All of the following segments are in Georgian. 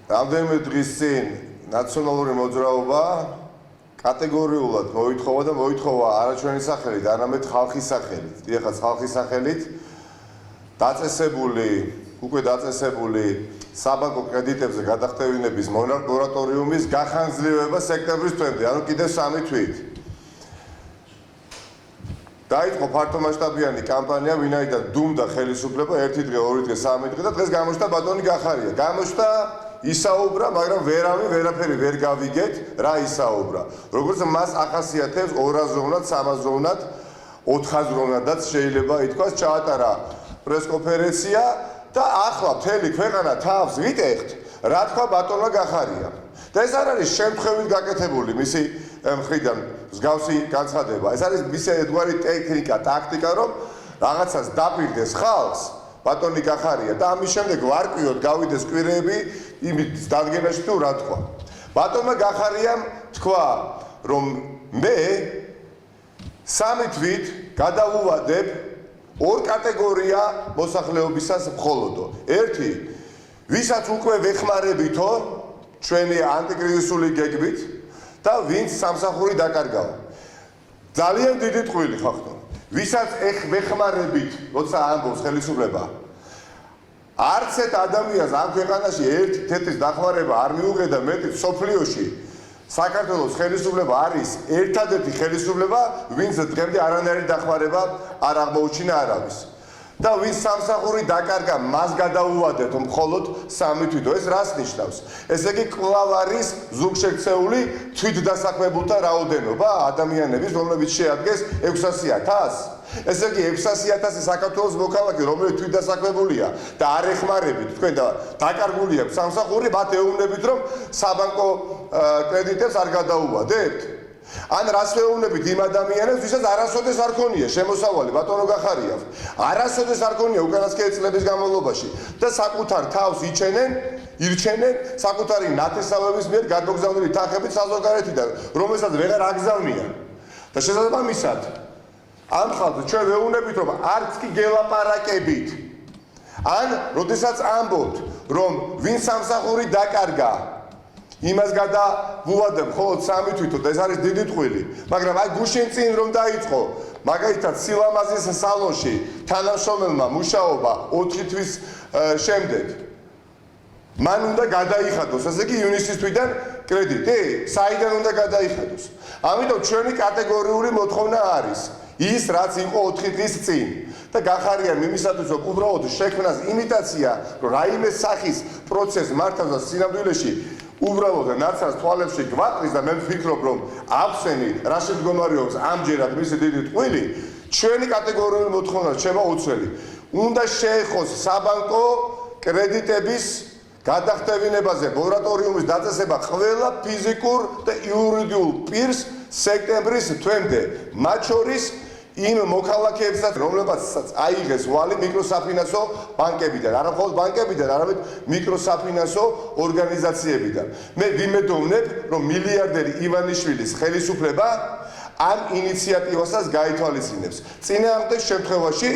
რამდენიმე დღის წინ ნაციონალური მოძრაობა კატეგორიულად მოითხოვა არა ჩვენი სახელით, არამედ ხალხის სახელით. ეხლა ხალხის სახელით უკვე დაწესებული საბანკო კრედიტებზე გადახდევინების მორატორიუმის გახანგრძლივება სექტემბრის თვემდე, ანუ კიდევ 3 თვით. დაიწყო ფართომასშტაბიანი კამპანია, ვინაიდან დუმდა ხელისუფლება 1 დღე, 2 დღე, 3 დღე და დღეს გამოჩნდა ბატონი გახარია. გამოჩნდა ისაუბრა, მაგრამ ვერაფერი ვერ გავიგეთ, რა ისაუბრა. როგორც მას ახასიათებს 200-ოვნად, 300-ოვნად, 400-ოვნადაც შეიძლება ითქვას ჩაატარა პრესკონფერენცია და ახლა მთელი ქვეყანა თავს ვიტეხთ, რა თქვა ბატონმა გახარია. და ეს არ არის შემთხვევით გაკეთებული მისი მხრიდან მსგავსი განცხადება. ეს არის მისი ერთგვარი ტექნიკა, ტაქტიკა, რომ რაღაცას დაპირდეს ხალხს ბატონი გახარია და ამის შემდეგ ვარკვიოთ გავიდეს კვირეები იმის დადგენაში თუ რა თქვა. ბატონმა გახარიამ თქვა, რომ მე 3 თვით გადავუვადებ 2 კატეგორია მოსახლეობისას მხოლოდო. ერთი, ვისაც უკვე ვეხმარებითო ჩვენი ანტიკრიზისული გეგმით და ვინც სამსახური დაკარგავ. ძალიან დიდი ტყვილი ხახტო. ვისაც ვეხმარებით, როცა ამბობს ხელისუფლება, არც ერთ ადამიანს ამ ქვეყანაში ერთი თეთრის დახმარება არ მიუღია მეტი სოფლიოში. საქართველოს ხელისუფლება არის ერთადერთი ხელისუფლება, ვინც დღემდე არანაირი დახმარება არ აღმოუჩინა არავის. და ვინც სამსახური დაკარგა, მას გადაუვადეთ მხოლოდ 3 თვით. ეს რას ნიშნავს? ესე იგი კვლავ არის ზურგშექცეული თვითდასაქმებულთა რაოდენობა ადამიანების, რომლებიც შეადგენს 600,000. ესე იგი 600,000 საქართველოს მოქალაქე, რომლებიც თვითდასაქმებულია და არ ეხმარებით თქვენ და დაკარგული აქვს სამსახური, მათ ეუბნებით, რომ საბანკო კრედიტებს არ გადაუვადებთ. ან რას ვეუბნებით იმ ადამიანებს, ვისაც არასოდეს არ ქონია შემოსავალი ბატონო გახარიას. არასოდეს არ ქონია უკანასკნელი წლების განმავლობაში და საკუთარ თავს ირჩენენ საკუთარი ნათესავების მიერ გადმოგზავნილი თანხებით საზღვარგარეთიდან, რომელსაც ვეღარ აგზავნიან. და შესაბამისად ამ ხალხს ჩვენ ვეუბნებით, რომ არც კი გელაპარაკებით. ან როდესაც ამბობთ, რომ ვინ სამსახური დაკარგა, იმას გადავუვადებ მხოლოდ 3 თვითო და ეს არის დიდი ტყვილი, მაგრამ აი გუშინ წინ რომ დაიწყო, მაგალითად სილამაზის სალონში თანამშრომელმა მუშაობა 4 თვის შემდეგ მან უნდა გადაიხადოს, ასე იგი ივნისის თვიდან კრედიტი, საიდან უნდა გადაიხადოს. ამიტომ ჩვენი კატეგორიული მოთხოვნა არის ის, რაც იყო 4 დღის წინ. და გახარიამ იმისათვის, რომ უბრალოდ შექმნას იმიტაცია, რომ რაიმე სახის პროცესს მართავს და სინამდვილეში უბრალოდ ნაცარს თვალებში გვატყვის და მე ვფიქრობ, რომ აბსენი რა შემდგომარეობს ამჯერად მისი დიდი ტყვილი, ჩვენი კატეგორიული მოთხოვნა რჩება უცვლელი. უნდა შეეხოს საბანკო კრედიტების გადახდევინებაზე მორატორიუმის დაწესება ყველა ფიზიკურ და იურიდიულ პირს სექტემბრის თვემდე, მათ შორის იმ მოქალაქეებსაც, რომლებსაც აიღეს ვალი მიკროსაფინანსო ბანკებიდან, არა მხოლოდ ბანკებიდან, არამედ მიკროსაფინანსო ორგანიზაციებიდან. მე ვიმედოვნებ, რომ მილიარდერი ივანიშვილის ხელისუფლება ამ ინიციატივასაც გაითვალისწინებს. წინააღმდეგ შემთხვევაში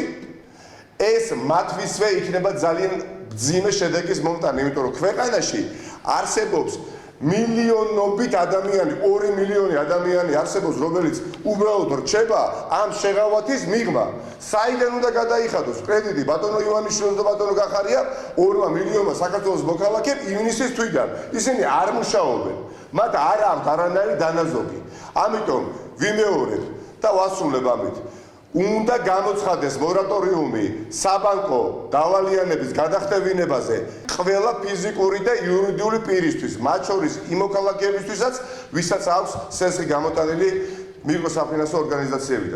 ეს მათვისვე იქნება ძალიან მძიმე შედეგის მომტანი, იმიტომ რომ ქვეყანაში არსებობს მილიონობით ადამიანი, 2 მილიონი ადამიანი არსებობს, რომელიც უბრალოდ რჩება ამ შეღავათის მიღმა. საიდან უნდა გადაიხადოს კრედიტი ბატონო ივანიშვილს და ბატონო გახარია 2 მილიონმა საქართველოს მოქალაქემ ივნისის თვიდან. ისინი არ მუშაობენ, მათ არ აქვთ არანაირი დანაზოგი. ამიტომ ვიმეორებ და ვასრულებ ამით. უნდა გამოცხადდეს მორატორიუმი საბანკო დავალიანების გადახდევინებაზე ყველა ფიზიკური და იურიდიული პირისთვის, მათ შორის იმ მოქალაქეებისთვისაც, ვისაც აქვს სესხი გამოტანილი მიკროსაფინანსო ორგანიზაციებიდან.